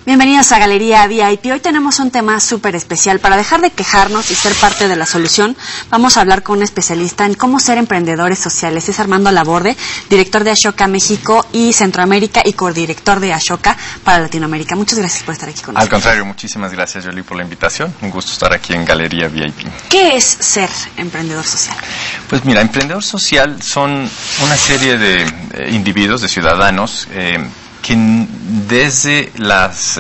Bienvenidos a Galería VIP. Hoy tenemos un tema súper especial. Para dejar de quejarnos y ser parte de la solución, vamos a hablar con un especialista en cómo ser emprendedores sociales. Es Armando Laborde, director de Ashoka México y Centroamérica y codirector de Ashoka para Latinoamérica. Muchas gracias por estar aquí con nosotros. Al contrario, muchísimas gracias, Jolie, por la invitación. Un gusto estar aquí en Galería VIP. ¿Qué es ser emprendedor social? Pues mira, emprendedor social son una serie de individuos, de ciudadanos, que desde las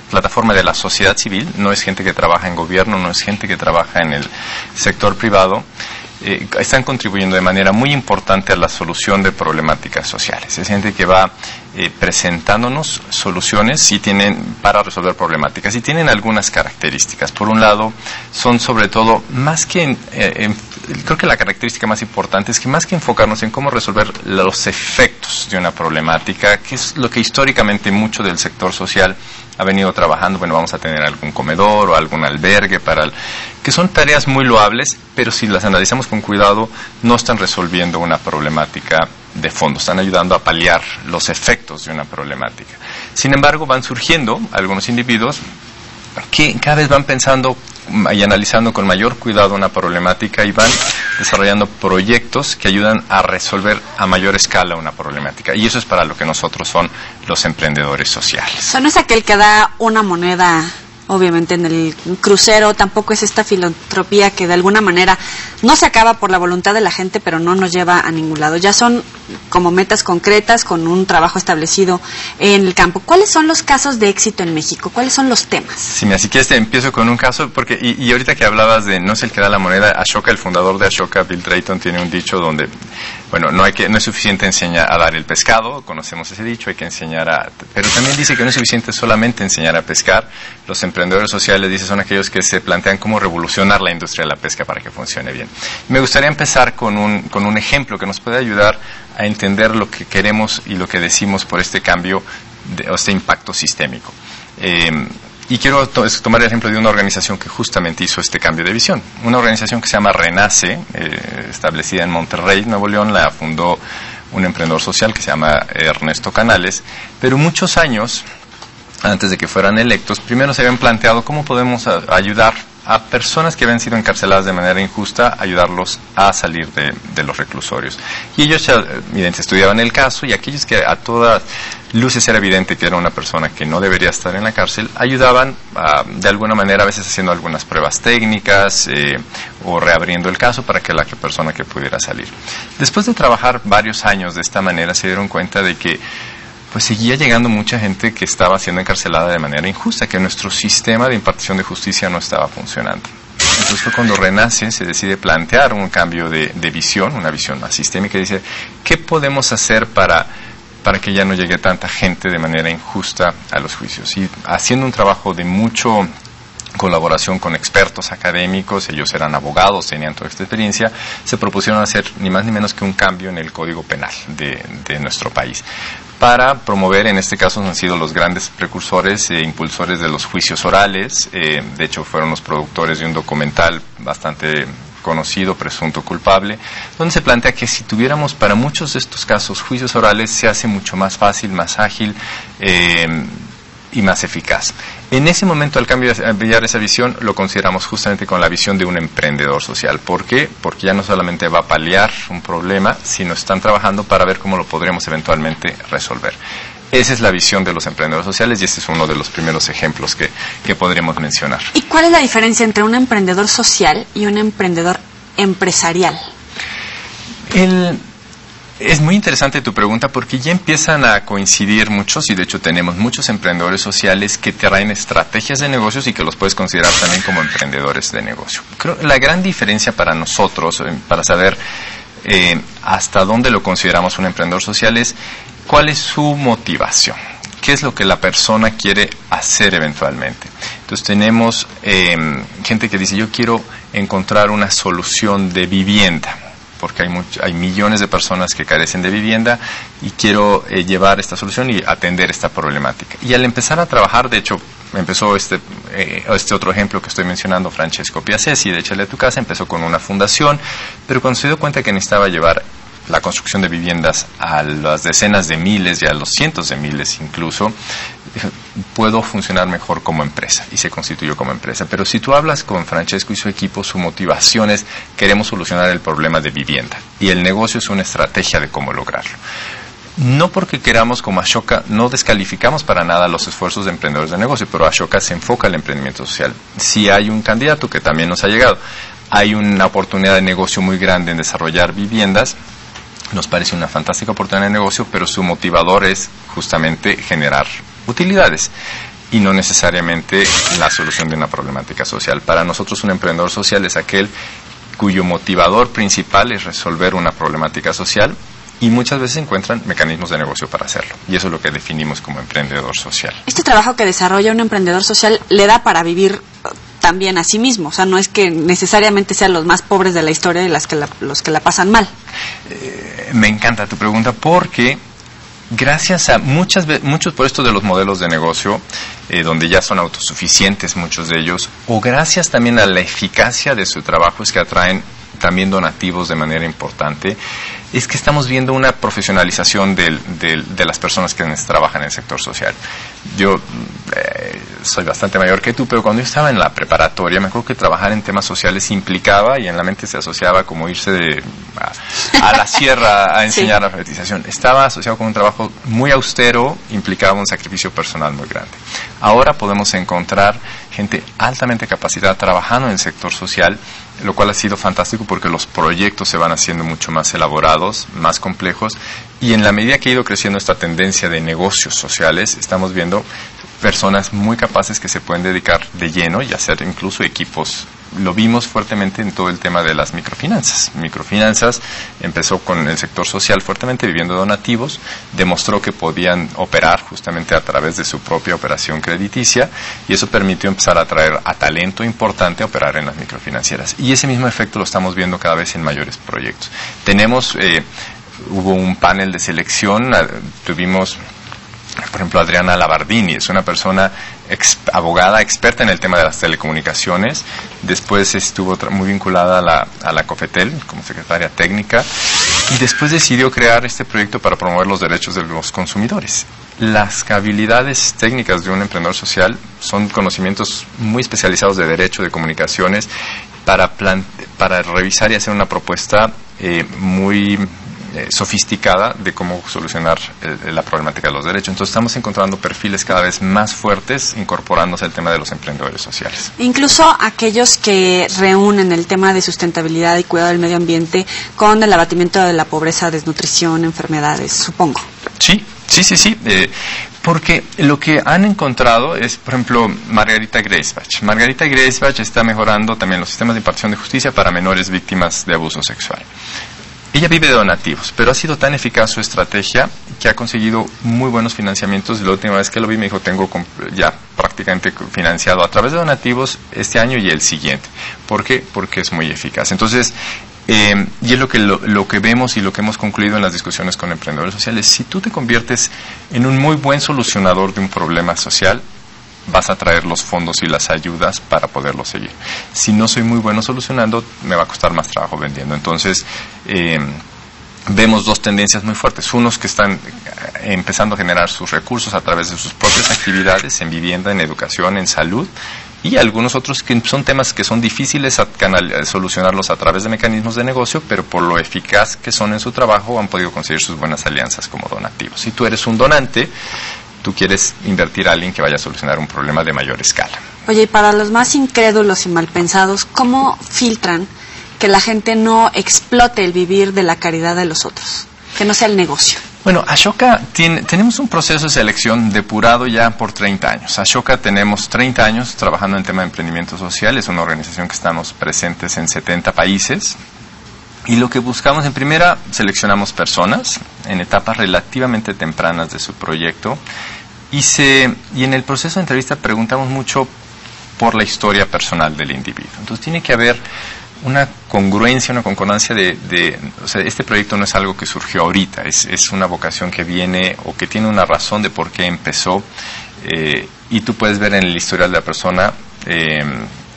plataformas de la sociedad civil, no es gente que trabaja en gobierno, no es gente que trabaja en el sector privado, están contribuyendo de manera muy importante a la solución de problemáticas sociales. Es gente que va presentándonos soluciones para resolver problemáticas y tienen algunas características. Por un lado, son sobre todo, más que creo que la característica más importante es que más que enfocarnos en cómo resolver los efectos de una problemática, que es lo que históricamente mucho del sector social ha venido trabajando, bueno, vamos a tener algún comedor o algún albergue que son tareas muy loables, pero si las analizamos con cuidado, no están resolviendo una problemática de fondo, están ayudando a paliar los efectos de una problemática. Sin embargo, van surgiendo algunos individuos que cada vez van pensando y analizando con mayor cuidado una problemática y van desarrollando proyectos que ayudan a resolver a mayor escala una problemática. Y eso es para lo que nosotros son los emprendedores sociales. O sea, no es aquel que da una moneda, obviamente, en el crucero, tampoco es esta filantropía que de alguna manera no se acaba por la voluntad de la gente, pero no nos lleva a ningún lado. Ya son como metas concretas, con un trabajo establecido en el campo. ¿Cuáles son los casos de éxito en México? ¿Cuáles son los temas? Sí, mira, si quieres empiezo con un caso, porque y ahorita que hablabas de no es el que da la moneda, Ashoka, el fundador de Ashoka, Bill Drayton, tiene un dicho donde, bueno, no es suficiente enseñar a dar el pescado, conocemos ese dicho, hay que enseñar pero también dice que no es suficiente solamente enseñar a pescar. Los emprendedores sociales, dice, son aquellos que se plantean cómo revolucionar la industria de la pesca para que funcione bien. Me gustaría empezar con un ejemplo que nos puede ayudar a entender lo que queremos y lo que decimos por este cambio, este impacto sistémico. Y quiero tomar el ejemplo de una organización que justamente hizo este cambio de visión. Una organización que se llama Renace, establecida en Monterrey, Nuevo León, la fundó un emprendedor social que se llama Ernesto Canales, pero muchos años antes de que fueran electos, primero se habían planteado cómo podemos ayudar a personas que habían sido encarceladas de manera injusta, ayudarlos a salir de los reclusorios. Y ellos estudiaban el caso, y aquellos que a todas luces era evidente que era una persona que no debería estar en la cárcel, ayudaban de alguna manera, a veces haciendo algunas pruebas técnicas o reabriendo el caso para que la persona que pudiera salir. Después de trabajar varios años de esta manera, se dieron cuenta de que pues seguía llegando mucha gente que estaba siendo encarcelada de manera injusta, que nuestro sistema de impartición de justicia no estaba funcionando. Entonces fue cuando Renace se decide plantear un cambio de visión, una visión más sistémica, y dice, ¿qué podemos hacer para que ya no llegue tanta gente de manera injusta a los juicios? Y haciendo un trabajo de mucho colaboración con expertos académicos, ellos eran abogados, tenían toda esta experiencia, se propusieron hacer ni más ni menos que un cambio en el Código Penal de nuestro país, para promover, en este caso han sido los grandes precursores e impulsores de los juicios orales. De hecho fueron los productores de un documental bastante conocido, Presunto Culpable, donde se plantea que si tuviéramos para muchos de estos casos juicios orales, se hace mucho más fácil, más ágil y más eficaz. En ese momento, al cambiar esa visión, lo consideramos justamente con la visión de un emprendedor social. ¿Por qué? Porque ya no solamente va a paliar un problema, sino están trabajando para ver cómo lo podremos eventualmente resolver. Esa es la visión de los emprendedores sociales y este es uno de los primeros ejemplos que podríamos mencionar. ¿Y cuál es la diferencia entre un emprendedor social y un emprendedor empresarial? Es muy interesante tu pregunta porque ya empiezan a coincidir muchos, y de hecho tenemos muchos emprendedores sociales que traen estrategias de negocios y que los puedes considerar también como emprendedores de negocio. Creo la gran diferencia para nosotros, para saber hasta dónde lo consideramos un emprendedor social, es cuál es su motivación. ¿Qué es lo que la persona quiere hacer eventualmente? Entonces tenemos gente que dice, yo quiero encontrar una solución de vivienda, porque hay millones de personas que carecen de vivienda y quiero llevar esta solución y atender esta problemática. Y al empezar a trabajar, de hecho, empezó este otro ejemplo que estoy mencionando, Francesco Piassesi, de Échale a tu casa, empezó con una fundación, pero cuando se dio cuenta que necesitaba llevar la construcción de viviendas a las decenas de miles y a los cientos de miles incluso, puedo funcionar mejor como empresa, y se constituyó como empresa. Pero si tú hablas con Francesco y su equipo, su motivación es: queremos solucionar el problema de vivienda, y el negocio es una estrategia de cómo lograrlo. No porque queramos, como Ashoka, no descalificamos para nada los esfuerzos de emprendedores de negocio, pero Ashoka se enfoca en el emprendimiento social. Si hay un candidato que también nos ha llegado, hay una oportunidad de negocio muy grande en desarrollar viviendas, nos parece una fantástica oportunidad de negocio, pero su motivador es justamente generar utilidades y no necesariamente la solución de una problemática social. Para nosotros, un emprendedor social es aquel cuyo motivador principal es resolver una problemática social, y muchas veces encuentran mecanismos de negocio para hacerlo. Y eso es lo que definimos como emprendedor social. Este trabajo que desarrolla un emprendedor social le da para vivir también a sí mismo. O sea, no es que necesariamente sean los más pobres de la historia y los que la pasan mal. Me encanta tu pregunta, porque gracias a muchos por esto de los modelos de negocio, donde ya son autosuficientes muchos de ellos, o gracias también a la eficacia de su trabajo, es que atraen también donativos de manera importante, es que estamos viendo una profesionalización de las personas que trabajan en el sector social. Yo soy bastante mayor que tú, pero cuando yo estaba en la preparatoria, me acuerdo que trabajar en temas sociales implicaba, y en la mente se asociaba como irse a la sierra a enseñar alfabetización. Estaba asociado con un trabajo muy austero, implicaba un sacrificio personal muy grande. Ahora podemos encontrar gente altamente capacitada trabajando en el sector social, lo cual ha sido fantástico porque los proyectos se van haciendo mucho más elaborados, más complejos, y en la medida que ha ido creciendo esta tendencia de negocios sociales, estamos viendo personas muy capaces que se pueden dedicar de lleno y hacer incluso equipos. Lo vimos fuertemente en todo el tema de las microfinanzas. Microfinanzas empezó con el sector social fuertemente viviendo donativos, demostró que podían operar justamente a través de su propia operación crediticia, y eso permitió empezar a atraer a talento importante a operar en las microfinancieras. Y ese mismo efecto lo estamos viendo cada vez en mayores proyectos. Hubo un panel de selección, tuvimos, por ejemplo, Adriana Labardini, es una persona abogada, experta en el tema de las telecomunicaciones. Después estuvo muy vinculada a la COFETEL como secretaria técnica, y después decidió crear este proyecto para promover los derechos de los consumidores. Las habilidades técnicas de un emprendedor social son conocimientos muy especializados de derecho, de comunicaciones, para revisar y hacer una propuesta muy sofisticada de cómo solucionar la problemática de los derechos. Entonces estamos encontrando perfiles cada vez más fuertes incorporándose al tema de los emprendedores sociales. Incluso aquellos que reúnen el tema de sustentabilidad y cuidado del medio ambiente con el abatimiento de la pobreza, desnutrición, enfermedades, supongo. Sí. Porque lo que han encontrado es, por ejemplo, Margarita Greisbach. Margarita Greisbach está mejorando también los sistemas de impartición de justicia para menores víctimas de abuso sexual. Ella vive de donativos, pero ha sido tan eficaz su estrategia que ha conseguido muy buenos financiamientos. La última vez que lo vi me dijo, tengo ya prácticamente financiado a través de donativos este año y el siguiente. ¿Por qué? Porque es muy eficaz. Entonces, y es lo que vemos y lo que hemos concluido en las discusiones con emprendedores sociales. Si tú te conviertes en un muy buen solucionador de un problema social, vas a traer los fondos y las ayudas para poderlo seguir. Si no soy muy bueno solucionando, me va a costar más trabajo vendiendo. Entonces, vemos dos tendencias muy fuertes. Unos que están empezando a generar sus recursos a través de sus propias actividades en vivienda, en educación, en salud, y algunos otros que son temas que son difíciles solucionarlos a través de mecanismos de negocio, pero por lo eficaz que son en su trabajo han podido conseguir sus buenas alianzas como donativos. Si tú eres un donante, tú quieres invertir a alguien que vaya a solucionar un problema de mayor escala. Oye, y para los más incrédulos y malpensados, ¿cómo filtran que la gente no explote el vivir de la caridad de los otros? Que no sea el negocio. Bueno, Ashoka tenemos un proceso de selección depurado ya por 30 años. Ashoka tenemos 30 años trabajando en tema de emprendimiento social. Es una organización que estamos presentes en 70 países. Y lo que buscamos, en primera, seleccionamos personas en etapas relativamente tempranas de su proyecto. Y en el proceso de entrevista preguntamos mucho por la historia personal del individuo. Entonces tiene que haber una congruencia, una concordancia o sea, este proyecto no es algo que surgió ahorita, es una vocación que viene o que tiene una razón de por qué empezó, y tú puedes ver en el historial de la persona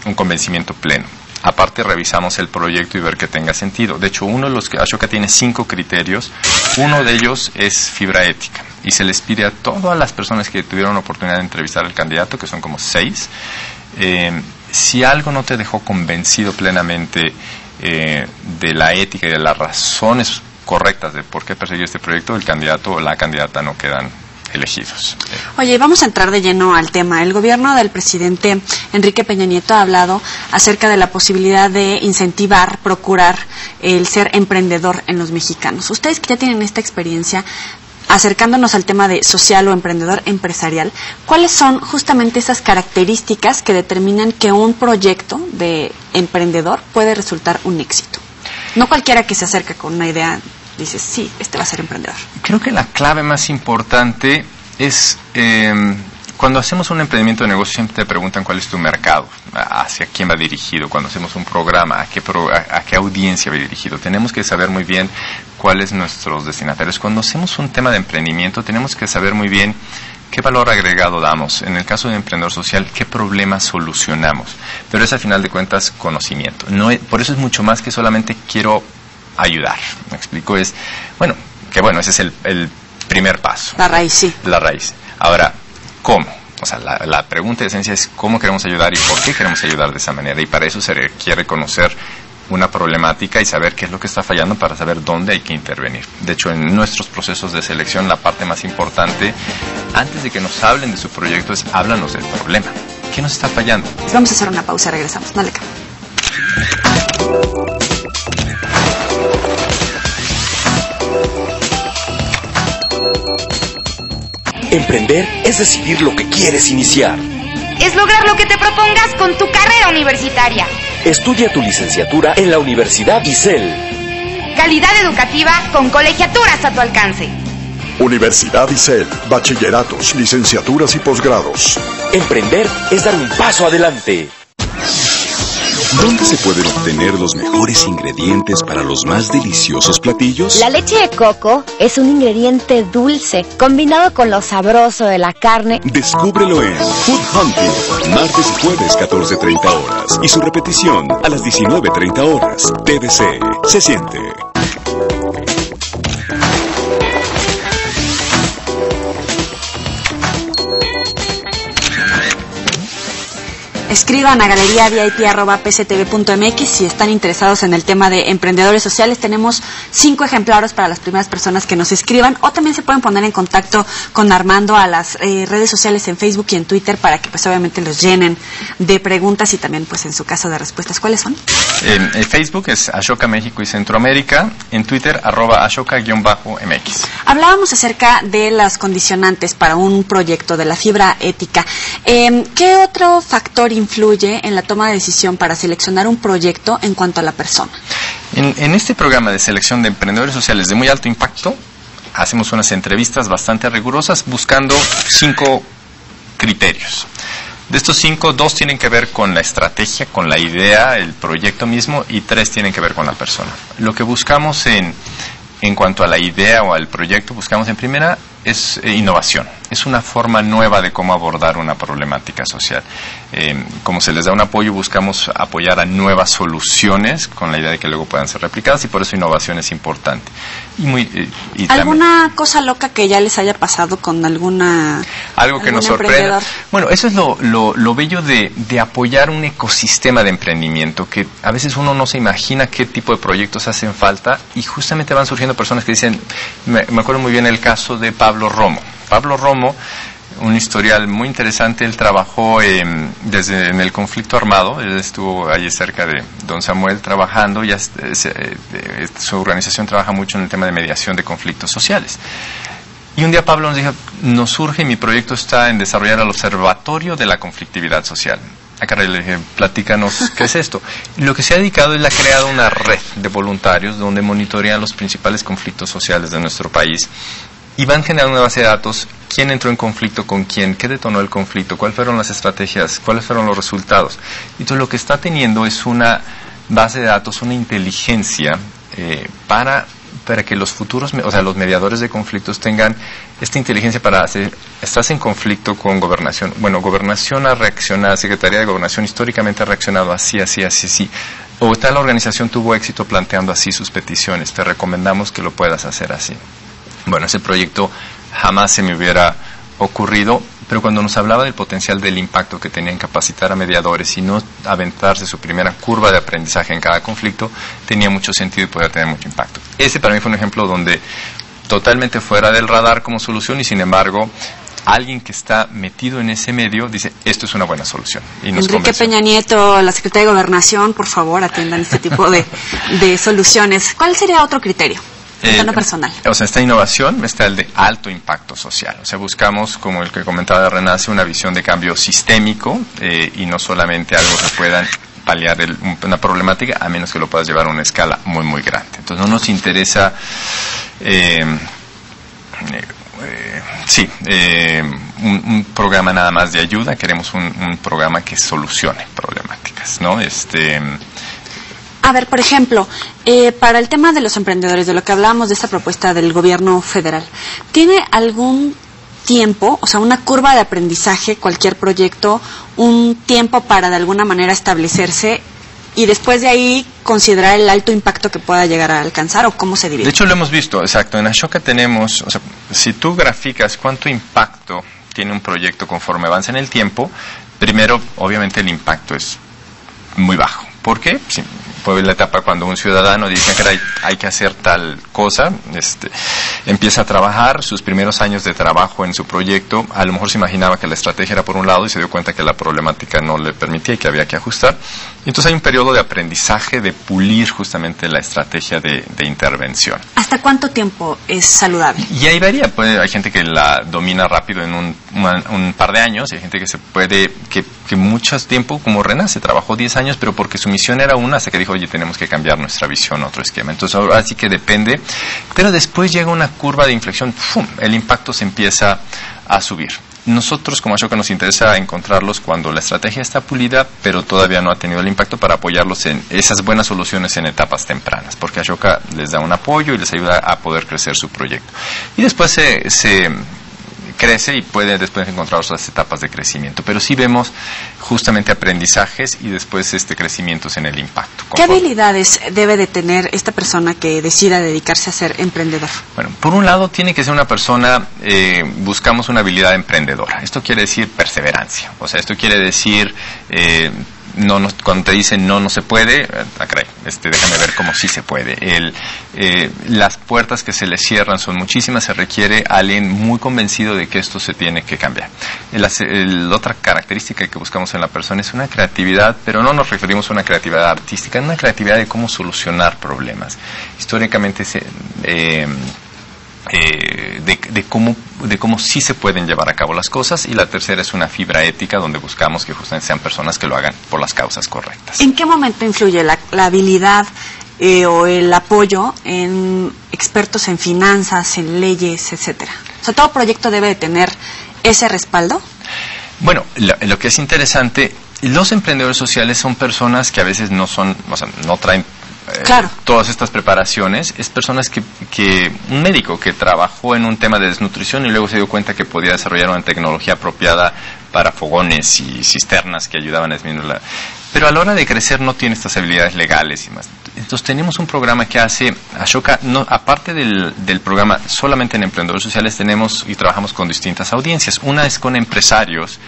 un convencimiento pleno. Aparte revisamos el proyecto y ver que tenga sentido. De hecho, uno de los que Ashoka tiene 5 criterios, uno de ellos es fibra ética. Y se les pide a todas las personas que tuvieron la oportunidad de entrevistar al candidato, que son como 6, si algo no te dejó convencido plenamente de la ética y de las razones correctas de por qué perseguir este proyecto, el candidato o la candidata no quedan elegidos. Oye, vamos a entrar de lleno al tema. El gobierno del presidente Enrique Peña Nieto ha hablado acerca de la posibilidad de incentivar, procurar el ser emprendedor en los mexicanos. Ustedes que ya tienen esta experiencia, acercándonos al tema de social o emprendedor empresarial, ¿cuáles son justamente esas características que determinan que un proyecto de emprendedor puede resultar un éxito? No cualquiera que se acerca con una idea dice, sí, este va a ser emprendedor. Creo que la clave más importante es, cuando hacemos un emprendimiento de negocio siempre te preguntan cuál es tu mercado, hacia quién va dirigido. Cuando hacemos un programa, a qué audiencia va dirigido. Tenemos que saber muy bien cuáles son nuestros destinatarios. Cuando hacemos un tema de emprendimiento tenemos que saber muy bien qué valor agregado damos. En el caso de emprendedor social, qué problemas solucionamos. Pero es, al final de cuentas, conocimiento. Por eso es mucho más que solamente quiero ayudar. Me explico, ese es el primer paso. La raíz, sí. La raíz. Ahora, ¿cómo? O sea, la pregunta de esencia es cómo queremos ayudar y por qué queremos ayudar de esa manera. Y para eso se requiere conocer una problemática y saber qué es lo que está fallando para saber dónde hay que intervenir. De hecho, en nuestros procesos de selección, la parte más importante, antes de que nos hablen de su proyecto, es háblanos del problema. ¿Qué nos está fallando? Vamos a hacer una pausa, regresamos. No le cambio. Emprender es decidir lo que quieres iniciar. Es lograr lo que te propongas con tu carrera universitaria. Estudia tu licenciatura en la Universidad ISEL. Calidad educativa con colegiaturas a tu alcance. Universidad ISEL, bachilleratos, licenciaturas y posgrados. Emprender es dar un paso adelante. ¿Dónde se pueden obtener los mejores ingredientes para los más deliciosos platillos? La leche de coco es un ingrediente dulce, combinado con lo sabroso de la carne. Descúbrelo en Food Hunting, martes y jueves 14:30 horas. Y su repetición a las 19:30 horas. TVC, se siente. Escriban a galeriavip@pctv.mx si están interesados en el tema de emprendedores sociales. Tenemos 5 ejemplares para las primeras personas que nos escriban, o también se pueden poner en contacto con Armando a las redes sociales en Facebook y en Twitter para que pues obviamente los llenen de preguntas y también pues en su caso de respuestas. ¿Cuáles son? En Facebook es Ashoka México y Centroamérica, en Twitter @Ashoka_MX. Hablábamos acerca de las condicionantes para un proyecto, de la fibra ética. ¿Qué otro factor influye en la toma de decisión para seleccionar un proyecto en cuanto a la persona? En este programa de selección de emprendedores sociales de muy alto impacto, hacemos unas entrevistas bastante rigurosas buscando 5 criterios. De estos 5, 2 tienen que ver con la estrategia, con la idea, el proyecto mismo, y 3 tienen que ver con la persona. Lo que buscamos en cuanto a la idea o al proyecto, buscamos en primera es innovación. Es una forma nueva de cómo abordar una problemática social. Como se les da un apoyo, buscamos apoyar a nuevas soluciones con la idea de que luego puedan ser replicadas, y por eso innovación es importante. ¿Alguna cosa loca que ya les haya pasado con algo que nos sorprenda? Bueno, eso es lo bello de apoyar un ecosistema de emprendimiento, que a veces uno no se imagina qué tipo de proyectos hacen falta, y justamente van surgiendo personas que dicen, me acuerdo muy bien el caso de Pablo Romo. Pablo Romo, un historial muy interesante. Él trabajó en el conflicto armado. Él estuvo allí cerca de Don Samuel trabajando. Su organización trabaja mucho en el tema de mediación de conflictos sociales. Y un día Pablo nos dijo, nos surge, mi proyecto está en desarrollar el Observatorio de la Conflictividad Social. Caray, le dije, platícanos, ¿qué es esto? Lo que se ha dedicado, él ha creado una red de voluntarios donde monitorean los principales conflictos sociales de nuestro país. Y van generando una base de datos, quién entró en conflicto con quién, qué detonó el conflicto, cuáles fueron las estrategias, cuáles fueron los resultados. Y entonces lo que está teniendo es una base de datos, una inteligencia para para que los futuros, o sea, los mediadores de conflictos tengan esta inteligencia para hacer, estás en conflicto con Gobernación. Bueno, Gobernación ha reaccionado, Secretaría de Gobernación históricamente ha reaccionado así. O tal organización tuvo éxito planteando así sus peticiones. Te recomendamos que lo puedas hacer así. Bueno, ese proyecto jamás se me hubiera ocurrido, pero cuando nos hablaba del potencial del impacto que tenían capacitar a mediadores y no aventarse su primera curva de aprendizaje en cada conflicto, tenía mucho sentido y podía tener mucho impacto. Ese para mí fue un ejemplo donde totalmente fuera del radar como solución y sin embargo alguien que está metido en ese medio dice, esto es una buena solución. Y nos Enrique convenció. Peña Nieto, la Secretaría de Gobernación, por favor, atiendan este tipo de soluciones. ¿Cuál sería otro criterio? En tono personal. O sea, esta innovación está el de alto impacto social. O sea, buscamos, como el que comentaba de Renace, una visión de cambio sistémico y no solamente algo que puedan paliar una problemática, a menos que lo puedas llevar a una escala muy, muy grande. Entonces, no nos interesa un programa nada más de ayuda, queremos un programa que solucione problemáticas, ¿no? A ver, por ejemplo, para el tema de los emprendedores, de lo que hablábamos de esta propuesta del gobierno federal, ¿tiene algún tiempo, o sea, una curva de aprendizaje, cualquier proyecto, un tiempo para de alguna manera establecerse y después de ahí considerar el alto impacto que pueda llegar a alcanzar o cómo se divide? De hecho, lo hemos visto, exacto. En Ashoka tenemos, o sea, si tú graficas cuánto impacto tiene un proyecto conforme avanza en el tiempo, primero, obviamente, el impacto es muy bajo. ¿Por qué? Sí, fue la etapa cuando un ciudadano dice que hay que hacer tal cosa, empieza a trabajar, sus primeros años de trabajo en su proyecto, a lo mejor se imaginaba que la estrategia era por un lado y se dio cuenta que la problemática no le permitía y que había que ajustar. Y entonces hay un periodo de aprendizaje, de pulir justamente la estrategia de intervención. ¿Hasta cuánto tiempo es saludable? Y ahí varía, hay gente que la domina rápido en un par de años, y hay gente que se puede, que mucho tiempo, como Renace, trabajó 10 años, pero porque su misión era una, hasta que dijo, oye, tenemos que cambiar nuestra visión a otro esquema. Entonces ahora sí que depende, pero después llega una curva de inflexión, ¡fum!, el impacto se empieza a subir. Nosotros como Ashoka nos interesa encontrarlos cuando la estrategia está pulida, pero todavía no ha tenido el impacto, para apoyarlos en esas buenas soluciones en etapas tempranas, porque Ashoka les da un apoyo y les ayuda a poder crecer su proyecto. Y después se crece y puede después encontrar otras etapas de crecimiento, pero sí vemos justamente aprendizajes y después crecimientos en el impacto. ¿Qué habilidades debe de tener esta persona que decida dedicarse a ser emprendedor? Bueno, por un lado tiene que ser una persona, buscamos una emprendedora. Esto quiere decir perseverancia, o sea, esto quiere decir cuando te dicen no se puede, caray, déjame ver cómo sí se puede. Las puertas que se le cierran son muchísimas, se requiere alguien muy convencido de que esto se tiene que cambiar. La otra característica que buscamos en la persona es una creatividad, pero no nos referimos a una creatividad artística, es una creatividad de cómo solucionar problemas. Históricamente de cómo sí se pueden llevar a cabo las cosas, y la tercera es una fibra ética donde buscamos que justamente sean personas que lo hagan por las causas correctas. ¿En qué momento influye la habilidad o el apoyo en expertos en finanzas, en leyes, etcétera? O sea, ¿todo proyecto debe de tener ese respaldo? Bueno, lo que es interesante, los emprendedores sociales son personas que a veces no traen claro, todas estas preparaciones. Es personas que un médico que trabajó en un tema de desnutrición y luego se dio cuenta que podía desarrollar una tecnología apropiada para fogones y cisternas que ayudaban a disminuir pero a la hora de crecer no tiene estas habilidades legales y más. Entonces tenemos un programa que hace Ashoka, aparte del programa solamente en emprendedores sociales, tenemos y trabajamos con distintas audiencias. Una es con empresarios,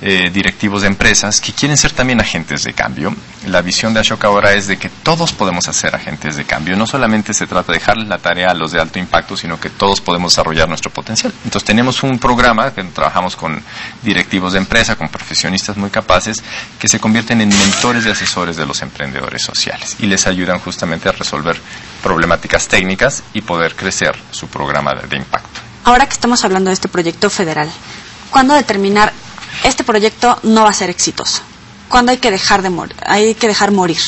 directivos de empresas que quieren ser también agentes de cambio. La visión de Ashoka ahora es de que todos podemos ser agentes de cambio. No solamente se trata de dejarles la tarea a los de alto impacto, sino que todos podemos desarrollar nuestro potencial. Entonces tenemos un programa que trabajamos con directivos de empresa, con profesionistas muy capaces, que se convierten en mentores y asesores de los emprendedores sociales y les ayudan justamente a resolver problemáticas técnicas y poder crecer su programa de impacto. Ahora que estamos hablando de este proyecto federal, ¿cuándo determinar este proyecto no va a ser exitoso? ¿Cuándo hay que dejar morir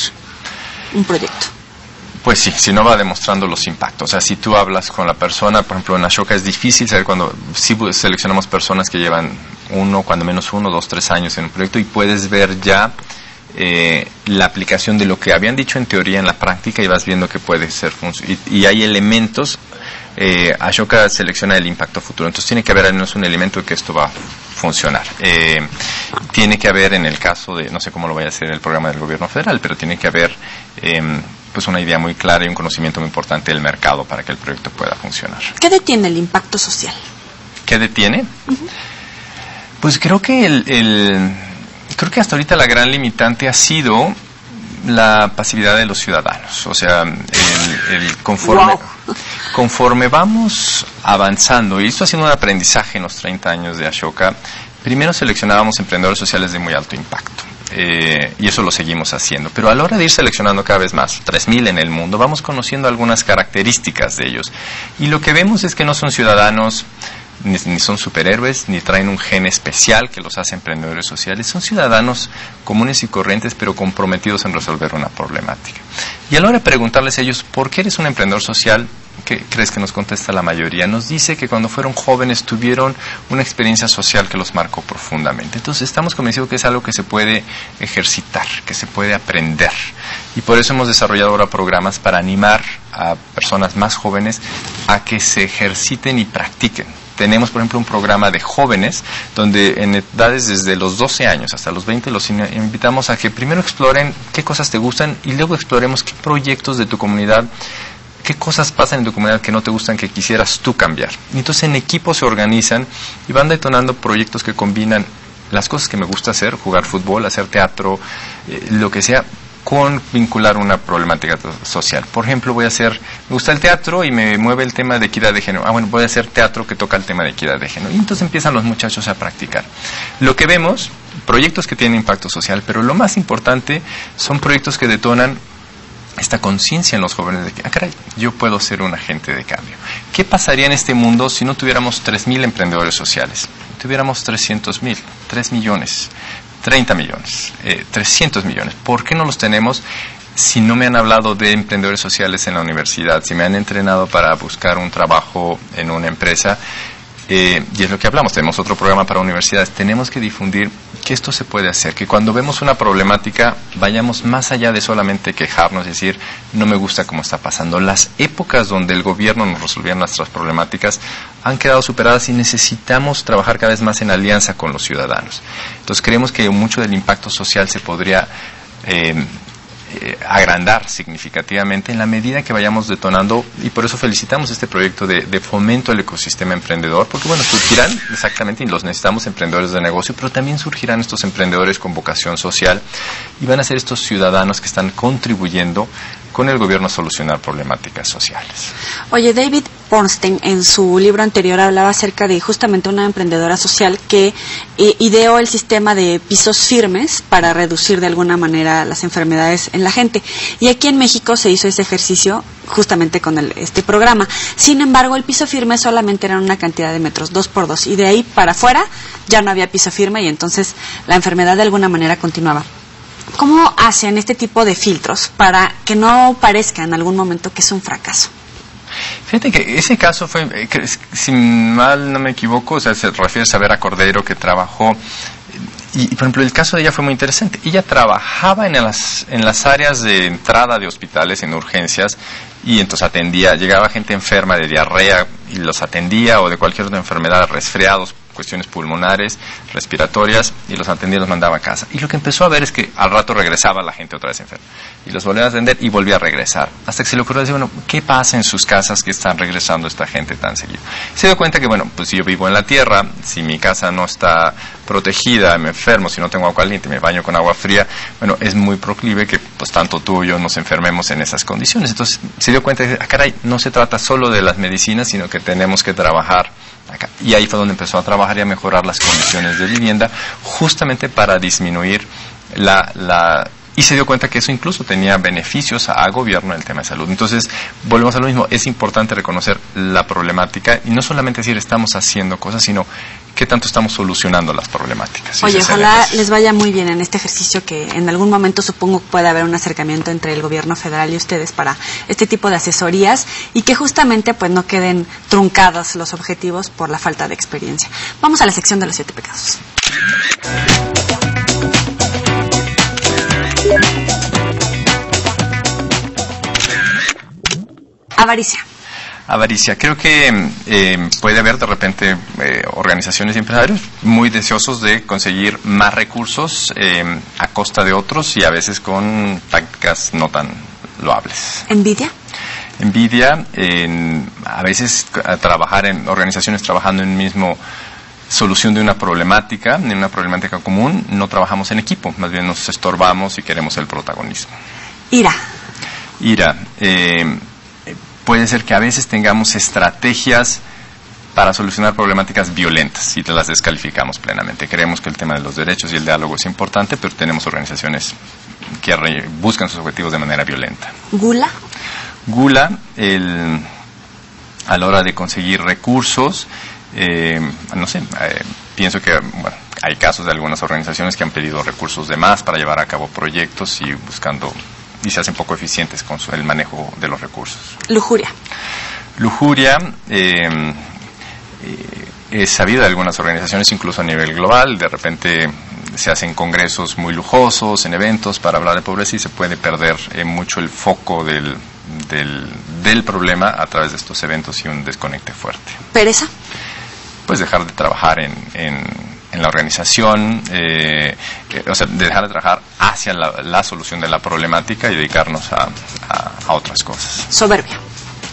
un proyecto? Pues sí, si no va demostrando los impactos. O sea, si tú hablas con la persona, por ejemplo, en Ashoka es difícil saber cuando sí seleccionamos personas que llevan cuando menos 1, 2, 3 años en un proyecto y puedes ver ya la aplicación de lo que habían dicho en teoría en la práctica y vas viendo que puede ser y hay elementos. Ashoka selecciona el impacto futuro, entonces tiene que haber al menos un elemento de que esto va a funcionar. Tiene que haber, en el caso de, no sé cómo lo vaya a hacer el programa del gobierno federal, pero tiene que haber pues una idea muy clara y un conocimiento muy importante del mercado para que el proyecto pueda funcionar. ¿Qué detiene el impacto social? ¿Qué detiene? Pues creo que creo que hasta ahorita la gran limitante ha sido la pasividad de los ciudadanos. O sea, conforme vamos avanzando, y esto ha sido un aprendizaje en los 30 años de Ashoka, primero seleccionábamos emprendedores sociales de muy alto impacto. Y eso lo seguimos haciendo. Pero a la hora de ir seleccionando cada vez más, 3,000 en el mundo, vamos conociendo algunas características de ellos. Y lo que vemos es que no son ciudadanos, ni son superhéroes, ni traen un gen especial que los hace emprendedores sociales. Son ciudadanos comunes y corrientes, pero comprometidos en resolver una problemática. Y a la hora de preguntarles a ellos, ¿por qué eres un emprendedor social? ¿Qué crees que nos contesta la mayoría? Nos dice que cuando fueron jóvenes tuvieron una experiencia social que los marcó profundamente. Entonces estamos convencidos que es algo que se puede ejercitar, que se puede aprender. Y por eso hemos desarrollado ahora programas para animar a personas más jóvenes a que se ejerciten y practiquen. Tenemos, por ejemplo, un programa de jóvenes donde en edades desde los 12 años hasta los 20 los invitamos a que primero exploren qué cosas te gustan y luego exploremos qué proyectos de tu comunidad, qué cosas pasan en tu comunidad que no te gustan, que quisieras tú cambiar. Y entonces en equipo se organizan y van detonando proyectos que combinan las cosas que me gusta hacer, jugar fútbol, hacer teatro, lo que sea, con vincular una problemática social. Por ejemplo, me gusta el teatro y me mueve el tema de equidad de género. Bueno, voy a hacer teatro que toca el tema de equidad de género. Y entonces empiezan los muchachos a practicar. Lo que vemos, proyectos que tienen impacto social, pero lo más importante son proyectos que detonan esta conciencia en los jóvenes de que, caray, yo puedo ser un agente de cambio. ¿Qué pasaría en este mundo si no tuviéramos 3,000 emprendedores sociales? Tuviéramos 300,000, 3 millones, 30 millones, 300 millones. ¿Por qué no los tenemos si no me han hablado de emprendedores sociales en la universidad? Si me han entrenado para buscar un trabajo en una empresa, y es lo que hablamos, tenemos otro programa para universidades. Tenemos que difundir que esto se puede hacer, que cuando vemos una problemática vayamos más allá de solamente quejarnos, es decir, no me gusta cómo está pasando. Las épocas donde el gobierno nos resolvía nuestras problemáticas han quedado superadas y necesitamos trabajar cada vez más en alianza con los ciudadanos. Entonces creemos que mucho del impacto social se podría agrandar significativamente en la medida que vayamos detonando, y por eso felicitamos este proyecto de fomento al ecosistema emprendedor, porque bueno, surgirán exactamente, y los necesitamos, emprendedores de negocio, pero también surgirán estos emprendedores con vocación social y van a ser estos ciudadanos que están contribuyendo con el gobierno a solucionar problemáticas sociales. Oye, David Bornstein en su libro anterior hablaba acerca de justamente una emprendedora social que ideó el sistema de pisos firmes para reducir de alguna manera las enfermedades en la gente. Y aquí en México se hizo ese ejercicio justamente con este programa. Sin embargo, el piso firme solamente era una cantidad de metros, 2x2, y de ahí para afuera ya no había piso firme y entonces la enfermedad de alguna manera continuaba. ¿Cómo hacen este tipo de filtros para que no parezca en algún momento que es un fracaso? Fíjate que ese caso fue, si mal no me equivoco, o sea, se refiere a Vera Cordero, que trabajó, y por ejemplo el caso de ella fue muy interesante. Ella trabajaba en las áreas de entrada de hospitales, en urgencias, y entonces llegaba gente enferma de diarrea y los atendía, o de cualquier otra enfermedad, resfriados, cuestiones pulmonares, respiratorias, y los atendía y los mandaba a casa. Y lo que empezó a ver es que al rato regresaba la gente otra vez enferma, y los volvía a atender y volvía a regresar, hasta que se le ocurrió decir, bueno, ¿qué pasa en sus casas que están regresando esta gente tan seguido? Se dio cuenta que, bueno, pues si yo vivo en la tierra, si mi casa no está protegida, me enfermo, si no tengo agua caliente, me baño con agua fría, bueno, es muy proclive que pues tanto tú y yo nos enfermemos en esas condiciones. Entonces se dio cuenta de que, caray, no se trata solo de las medicinas, sino que tenemos que trabajar acá. Y ahí fue donde empezó a trabajar y a mejorar las condiciones de vivienda, justamente para disminuir y se dio cuenta que eso incluso tenía beneficios a gobierno en el tema de salud. Entonces, volvemos a lo mismo, es importante reconocer la problemática y no solamente decir estamos haciendo cosas, sino qué tanto estamos solucionando las problemáticas. Oye, ojalá les vaya muy bien en este ejercicio, que en algún momento supongo que puede haber un acercamiento entre el gobierno federal y ustedes para este tipo de asesorías y que justamente pues no queden truncados los objetivos por la falta de experiencia. Vamos a la sección de los 7 pecados. Avaricia. Avaricia. Creo que puede haber de repente organizaciones y empresarios muy deseosos de conseguir más recursos a costa de otros y a veces con tácticas no tan loables. Envidia. Envidia, a veces trabajar en organizaciones trabajando en mismo solución de una problemática común, no trabajamos en equipo, más bien nos estorbamos y queremos el protagonismo. Ira. Ira. Puede ser que a veces tengamos estrategias para solucionar problemáticas violentas y te las descalificamos plenamente. Creemos que el tema de los derechos y el diálogo es importante, pero tenemos organizaciones que buscan sus objetivos de manera violenta. Gula. Gula, a la hora de conseguir recursos, pienso que hay casos de algunas organizaciones que han pedido recursos de más para llevar a cabo proyectos y se hacen poco eficientes con el manejo de los recursos. Lujuria. Lujuria, es sabido de algunas organizaciones, incluso a nivel global, de repente se hacen congresos muy lujosos, en eventos para hablar de pobreza y se puede perder mucho el foco del problema a través de estos eventos y un desconecte fuerte. Pereza. Pues dejar de trabajar en la organización, de dejar de trabajar hacia la solución de la problemática y dedicarnos a otras cosas. Soberbia.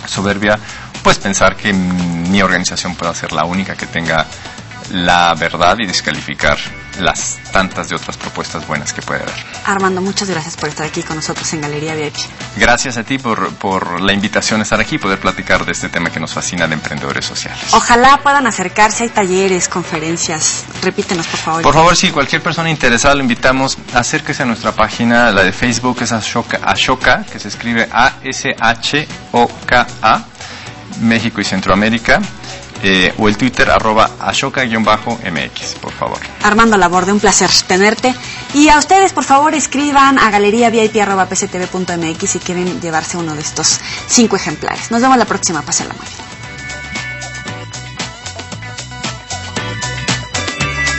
Soberbia, pues pensar que mi organización pueda ser la única que tenga la verdad y descalificar las tantas de otras propuestas buenas que puede haber. Armando, muchas gracias por estar aquí con nosotros en Galería VIP. Gracias a ti por la invitación a estar aquí y poder platicar de este tema que nos fascina de emprendedores sociales. Ojalá puedan acercarse, hay talleres, conferencias. Repítenos, por favor. Por favor, sí, cualquier persona interesada lo invitamos, acérquese a nuestra página, la de Facebook es Ashoka, que se escribe ASHOKA, México y Centroamérica. O el Twitter @ashoka_mx, por favor. Armando Laborde, un placer tenerte. Y a ustedes, por favor, escriban a galeriavip@pctv.mx si quieren llevarse uno de estos 5 ejemplares. Nos vemos la próxima, pásenla muy bien.